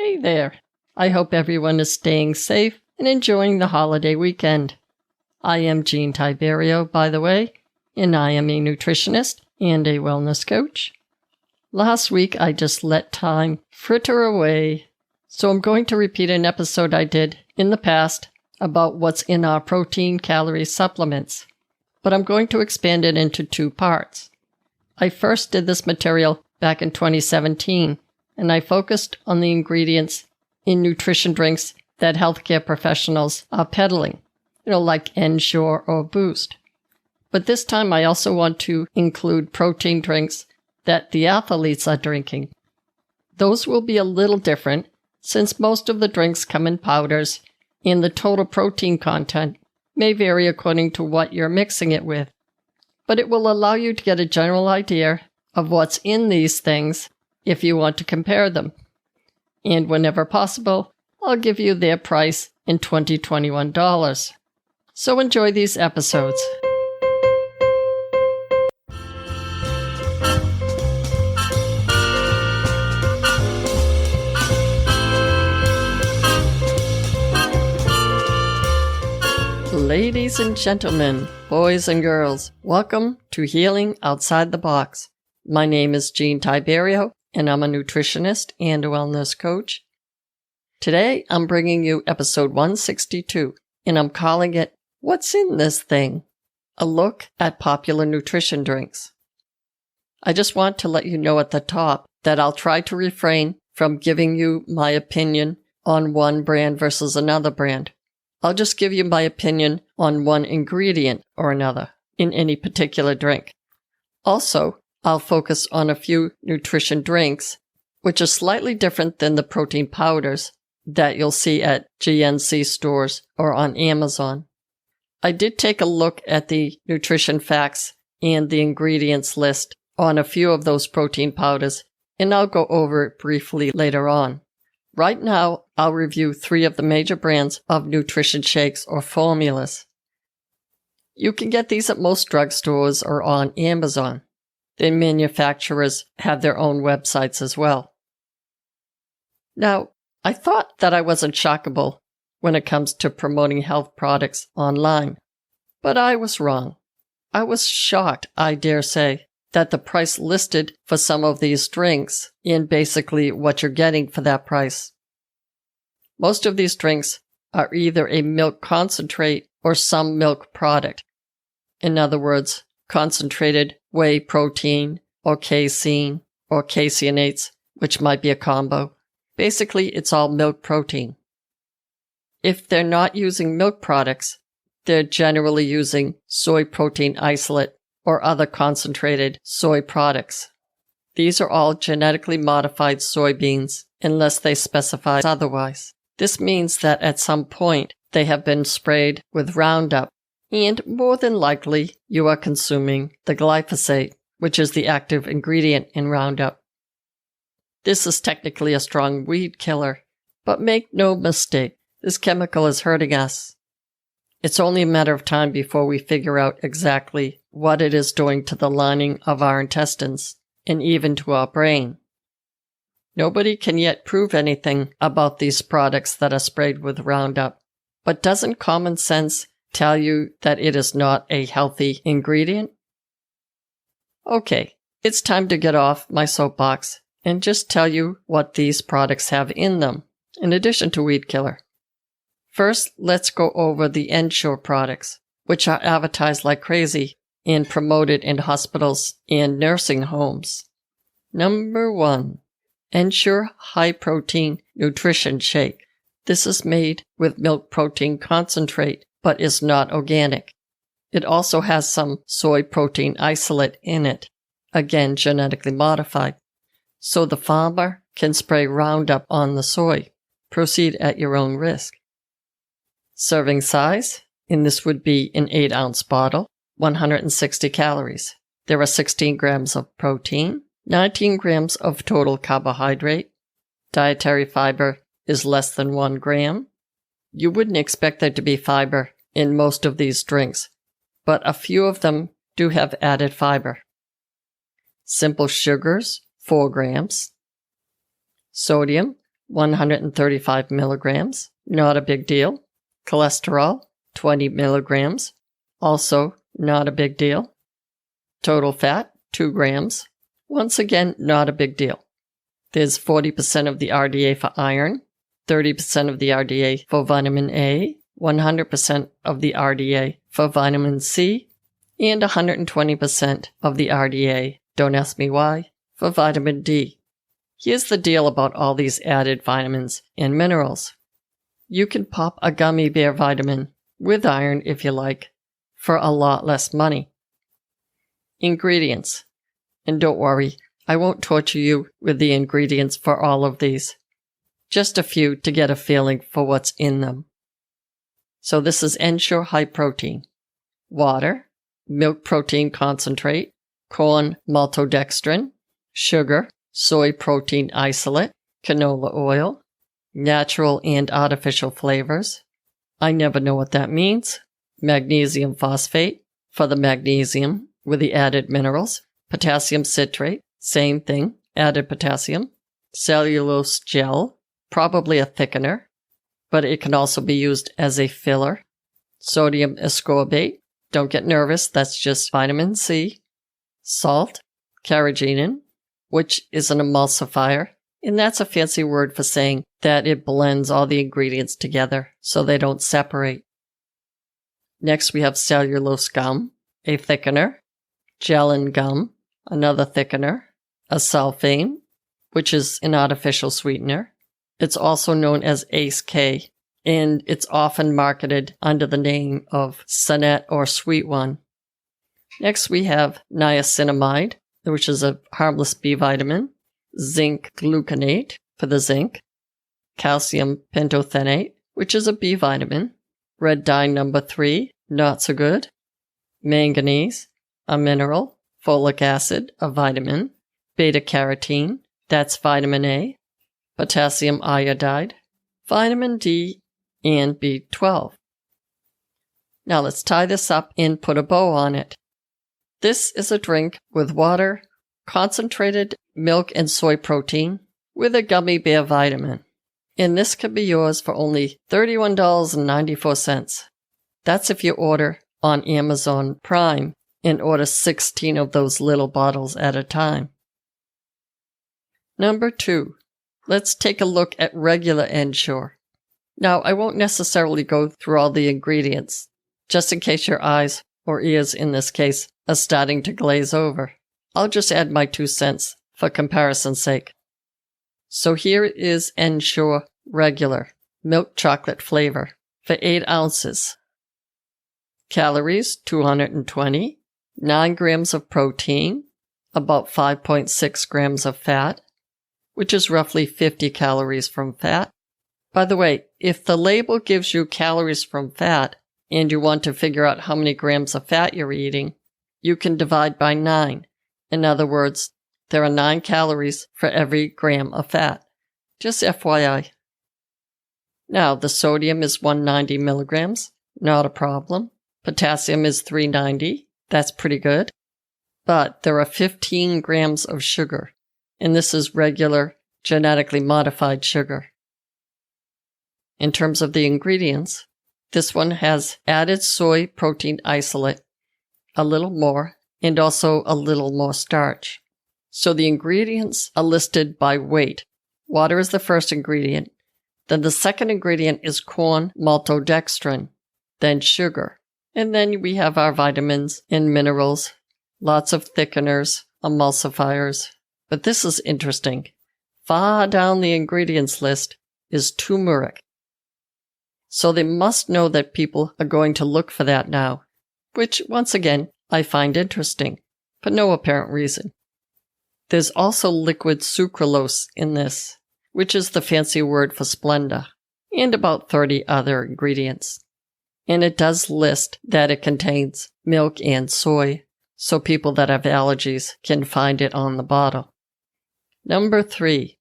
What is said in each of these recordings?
Hey there. I hope everyone is staying safe and enjoying the holiday weekend. I am Jean Tiberio, by the way, and I am a nutritionist and a wellness coach. Last week, I just let time fritter away, so I'm going to repeat an episode I did in the past about what's in our protein calorie supplements, but I'm going to expand it into two parts. I first did this material back in 2017, and I focused on the ingredients in nutrition drinks that healthcare professionals are peddling, like Ensure or Boost. But this time I also want to include protein drinks that the athletes are drinking. Those will be a little different since most of the drinks come in powders and the total protein content may vary according to what you're mixing it with. But it will allow you to get a general idea of what's in these things if you want to compare them. And whenever possible, I'll give you their price in $2021. So enjoy these episodes. Ladies and gentlemen, boys and girls, welcome to Healing Outside the Box. My name is Jean Tiberio, and I'm a nutritionist and a wellness coach. Today, I'm bringing you episode 162, and I'm calling it, What's in This Thing? A look at popular nutrition drinks. I just want to let you know at the top that I'll try to refrain from giving you my opinion on one brand versus another brand. I'll just give you my opinion on one ingredient or another in any particular drink. Also, I'll focus on a few nutrition drinks, which are slightly different than the protein powders that you'll see at GNC stores or on Amazon. I did take a look at the nutrition facts and the ingredients list on a few of those protein powders, and I'll go over it briefly later on. Right now, I'll review 3 of the major brands of nutrition shakes or formulas. You can get these at most drugstores or on Amazon. The manufacturers have their own websites as well. Now, I thought that I wasn't shockable when it comes to promoting health products online, but I was wrong. I was shocked, I dare say, that the price listed for some of these drinks and basically what you're getting for that price. Most of these drinks are either a milk concentrate or some milk product. In other words, concentrated whey protein or casein or caseinates, which might be a combo. Basically, it's all milk protein. If they're not using milk products, they're generally using soy protein isolate or other concentrated soy products. These are all genetically modified soybeans unless they specify otherwise. This means that at some point they have been sprayed with Roundup, and more than likely you are consuming the glyphosate, which is the active ingredient in Roundup. This is technically a strong weed killer, but make no mistake, this chemical is hurting us. It's only a matter of time before we figure out exactly what it is doing to the lining of our intestines and even to our brain. Nobody can yet prove anything about these products that are sprayed with Roundup, but doesn't common sense tell you that it is not a healthy ingredient? Okay, it's time to get off my soapbox and just tell you what these products have in them, in addition to weed killer. First, let's go over the Ensure products, which are advertised like crazy and promoted in hospitals and nursing homes. Number 1. Ensure High Protein Nutrition Shake. This is made with milk protein concentrate, but is not organic. It also has some soy protein isolate in it, again genetically modified. So the farmer can spray Roundup on the soy. Proceed at your own risk. Serving size, and this would be an 8-ounce bottle, 160 calories. There are 16 grams of protein, 19 grams of total carbohydrate. Dietary fiber is less than 1 gram. You wouldn't expect there to be fiber in most of these drinks, but a few of them do have added fiber. Simple sugars, 4 grams. Sodium, 135 milligrams, not a big deal. Cholesterol, 20 milligrams, also not a big deal. Total fat, 2 grams, once again, not a big deal. There's 40% of the RDA for iron, 30% of the RDA for vitamin A, 100% of the RDA for vitamin C, and 120% of the RDA, don't ask me why, for vitamin D. Here's the deal about all these added vitamins and minerals. You can pop a gummy bear vitamin, with iron if you like, for a lot less money. Ingredients. And don't worry, I won't torture you with the ingredients for all of these. Just a few to get a feeling for what's in them. So this is Ensure High Protein. Water, milk protein concentrate, corn maltodextrin, sugar, soy protein isolate, canola oil, natural and artificial flavors. I never know what that means. Magnesium phosphate for the magnesium with the added minerals. Potassium citrate, same thing, added potassium. Cellulose gel, probably a thickener, but it can also be used as a filler. Sodium ascorbate, don't get nervous, that's just vitamin C. Salt, carrageenan, which is an emulsifier, and that's a fancy word for saying that it blends all the ingredients together so they don't separate. Next we have cellulose gum, a thickener. Gellan gum, another thickener. Acesulfame, which is an artificial sweetener. It's also known as ACE-K, and it's often marketed under the name of Sonnet or Sweet One. Next we have niacinamide, which is a harmless B vitamin. Zinc gluconate for the zinc. Calcium pentothenate, which is a B vitamin. Red dye number 3, not so good. Manganese, a mineral. Folic acid, a vitamin. Beta-carotene, that's vitamin A. Potassium iodide, vitamin D, and B12. Now let's tie this up and put a bow on it. This is a drink with water, concentrated milk and soy protein, with a gummy bear vitamin. And this could be yours for only $31.94. That's if you order on Amazon Prime and order 16 of those little bottles at a time. Number 2. Let's take a look at regular Ensure. Now, I won't necessarily go through all the ingredients, just in case your eyes, or ears in this case, are starting to glaze over. I'll just add my 2 cents for comparison's sake. So here is Ensure Regular, milk chocolate flavor, for 8 ounces. Calories, 220, 9 grams of protein, about 5.6 grams of fat, which is roughly 50 calories from fat. By the way, if the label gives you calories from fat and you want to figure out how many grams of fat you're eating, you can divide by 9. In other words, there are 9 calories for every gram of fat. Just FYI. Now, the sodium is 190 milligrams, not a problem. Potassium is 390, that's pretty good. But there are 15 grams of sugar, and this is regular, genetically modified sugar. In terms of the ingredients, this one has added soy protein isolate, a little more, and also a little more starch. So the ingredients are listed by weight. Water is the first ingredient. Then the second ingredient is corn maltodextrin, then sugar. And then we have our vitamins and minerals, lots of thickeners, emulsifiers. But this is interesting. Far down the ingredients list is turmeric. So they must know that people are going to look for that now, which, once again, I find interesting, for no apparent reason. There's also liquid sucralose in this, which is the fancy word for Splenda, and about 30 other ingredients. And it does list that it contains milk and soy, so people that have allergies can find it on the bottle. Number 3,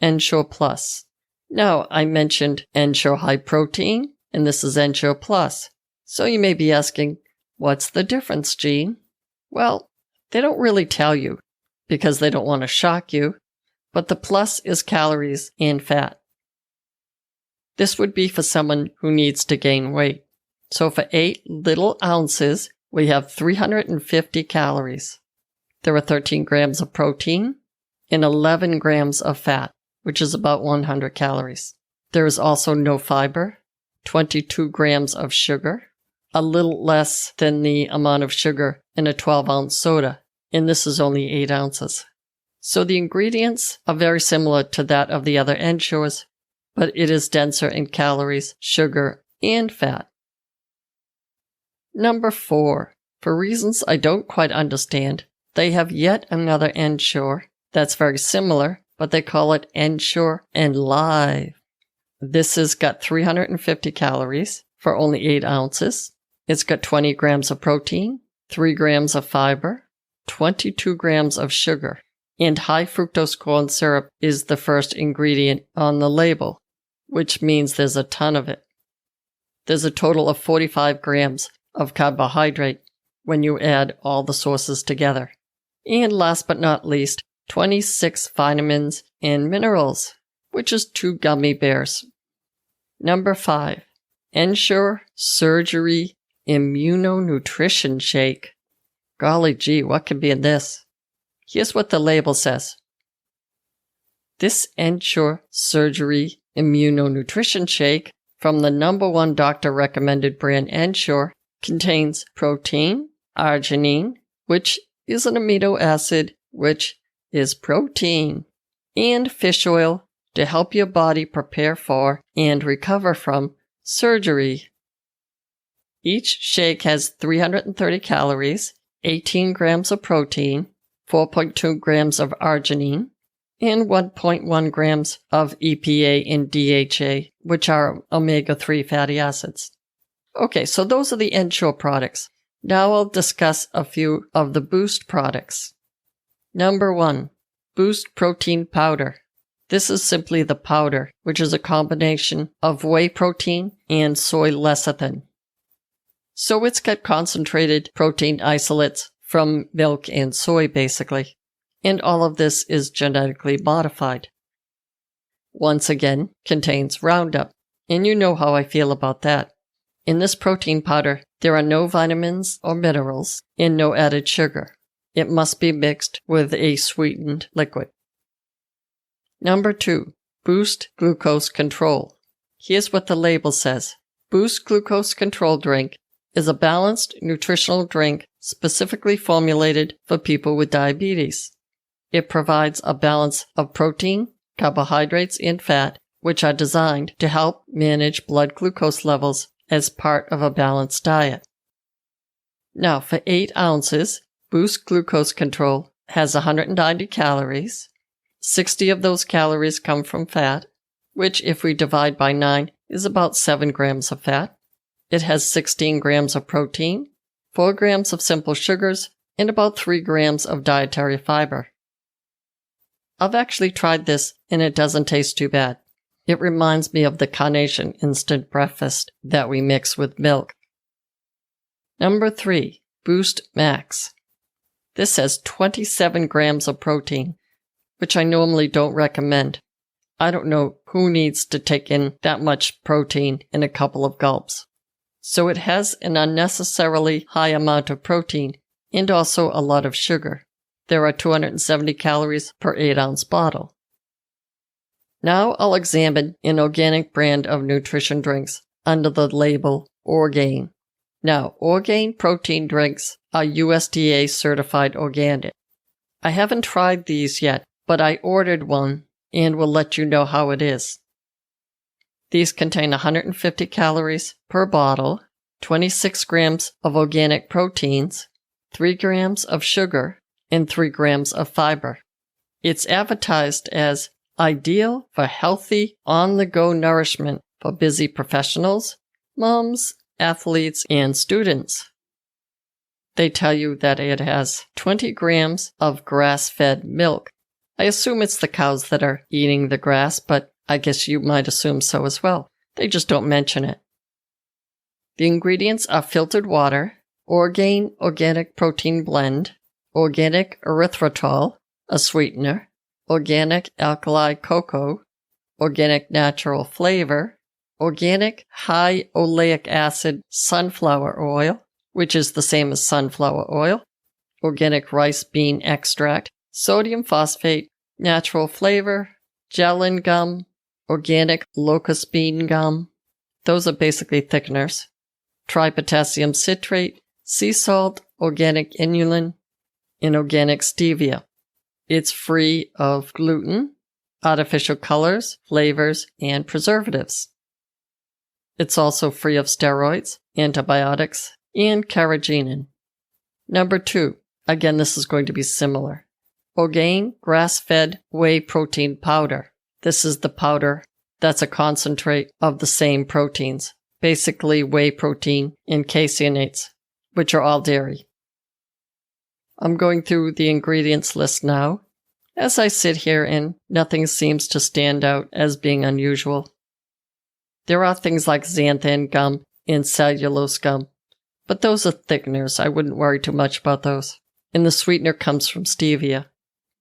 Ensure Plus. Now, I mentioned Ensure High Protein, and this is Ensure Plus. So you may be asking, what's the difference, Gene? Well, they don't really tell you, because they don't want to shock you, but the plus is calories and fat. This would be for someone who needs to gain weight. So for 8 little ounces, we have 350 calories. There are 13 grams of protein and 11 grams of fat, which is about 100 calories. There is also no fiber, 22 grams of sugar, a little less than the amount of sugar in a 12-ounce soda, and this is only 8 ounces. So the ingredients are very similar to that of the other Ensures, but it is denser in calories, sugar, and fat. Number 4. For reasons I don't quite understand, they have yet another Ensure that's very similar, but they call it Ensure and Live. This has got 350 calories for only 8 ounces. It's got 20 grams of protein, 3 grams of fiber, 22 grams of sugar, and high fructose corn syrup is the first ingredient on the label, which means there's a ton of it. There's a total of 45 grams of carbohydrate when you add all the sources together. And last but not least, 26 vitamins and minerals, which is 2 gummy bears. Number 5. Ensure Surgery Immunonutrition Shake. Golly gee, what could be in this? Here's what the label says. This Ensure Surgery Immunonutrition Shake from the #1 doctor-recommended brand Ensure contains protein, arginine, which is an amino acid, which is protein, and fish oil to help your body prepare for and recover from surgery. Each shake has 330 calories, 18 grams of protein, 4.2 grams of arginine, and 1.1 grams of EPA and DHA, which are omega-3 fatty acids. Okay, so those are the Ensure products. Now I'll discuss a few of the Boost products. Number 1, Boost Protein Powder. This is simply the powder, which is a combination of whey protein and soy lecithin. So it's got concentrated protein isolates from milk and soy, basically. And all of this is genetically modified. Once again, contains Roundup. And you know how I feel about that. In this protein powder, there are no vitamins or minerals and no added sugar. It must be mixed with a sweetened liquid. Number 2, Boost Glucose Control. Here's what the label says. Boost Glucose Control Drink is a balanced nutritional drink specifically formulated for people with diabetes. It provides a balance of protein, carbohydrates, and fat, which are designed to help manage blood glucose levels as part of a balanced diet. Now, for 8 ounces, Boost Glucose Control has 190 calories. 60 of those calories come from fat, which if we divide by 9 is about 7 grams of fat. It has 16 grams of protein, 4 grams of simple sugars, and about 3 grams of dietary fiber. I've actually tried this and it doesn't taste too bad. It reminds me of the Carnation instant breakfast that we mix with milk. Number 3, Boost Max. This has 27 grams of protein, which I normally don't recommend. I don't know who needs to take in that much protein in a couple of gulps. So it has an unnecessarily high amount of protein and also a lot of sugar. There are 270 calories per 8-ounce bottle. Now I'll examine an organic brand of nutrition drinks under the label Orgain. Now, Orgain protein drinks are USDA certified organic. I haven't tried these yet, but I ordered one and will let you know how it is. These contain 150 calories per bottle, 26 grams of organic proteins, 3 grams of sugar, and 3 grams of fiber. It's advertised as ideal for healthy, on-the-go nourishment for busy professionals, moms, athletes, and students. They tell you that it has 20 grams of grass-fed milk. I assume it's the cows that are eating the grass, but I guess you might assume so as well. They just don't mention it. The ingredients are filtered water, Orgain organic protein blend, organic erythritol, a sweetener, organic alkali cocoa, organic natural flavor, organic high oleic acid sunflower oil, which is the same as sunflower oil, organic rice bean extract, sodium phosphate, natural flavor, gellan gum, organic locust bean gum. Those are basically thickeners. Tripotassium citrate, sea salt, organic inulin, and organic stevia. It's free of gluten, artificial colors, flavors, and preservatives. It's also free of steroids, antibiotics, and carrageenan. Number 2. Again, this is going to be similar. Orgain grass-fed whey protein powder. This is the powder that's a concentrate of the same proteins, basically whey protein and caseinates, which are all dairy. I'm going through the ingredients list now. As I sit here and nothing seems to stand out as being unusual. There are things like xanthan gum and cellulose gum, but those are thickeners. I wouldn't worry too much about those. And the sweetener comes from stevia.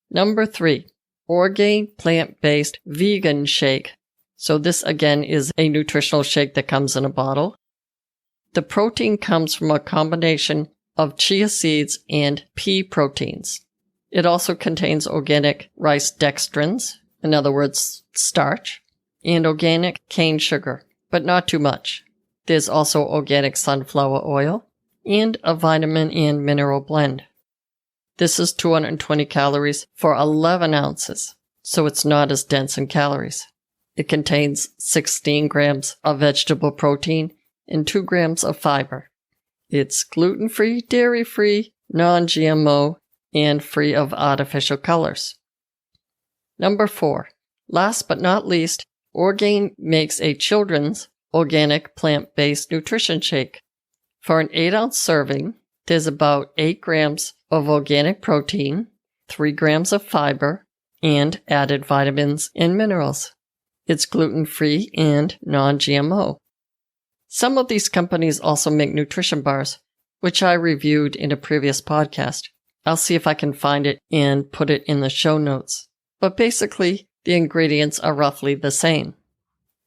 Number 3, Orgain plant-based vegan shake. So this again is a nutritional shake that comes in a bottle. The protein comes from a combination of chia seeds and pea proteins. It also contains organic rice dextrins, in other words, starch, and organic cane sugar, but not too much. There's also organic sunflower oil and a vitamin and mineral blend. This is 220 calories for 11 ounces, so it's not as dense in calories. It contains 16 grams of vegetable protein and 2 grams of fiber. It's gluten-free, dairy-free, non-GMO, and free of artificial colors. Number 4. Last but not least, Orgain makes a children's organic plant-based nutrition shake. For an 8-ounce serving, there's about 8 grams of organic protein, 3 grams of fiber, and added vitamins and minerals. It's gluten-free and non-GMO. Some of these companies also make nutrition bars, which I reviewed in a previous podcast. I'll see if I can find it and put it in the show notes. But basically, the ingredients are roughly the same.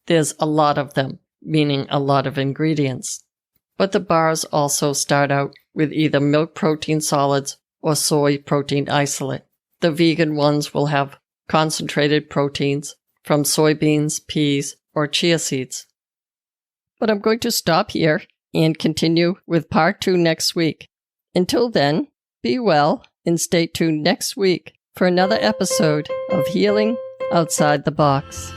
There's a lot of them, meaning a lot of ingredients. But the bars also start out with either milk protein solids or soy protein isolate. The vegan ones will have concentrated proteins from soybeans, peas, or chia seeds. But I'm going to stop here and continue with part 2 next week. Until then, be well and stay tuned next week for another episode of Healing Outside the Box.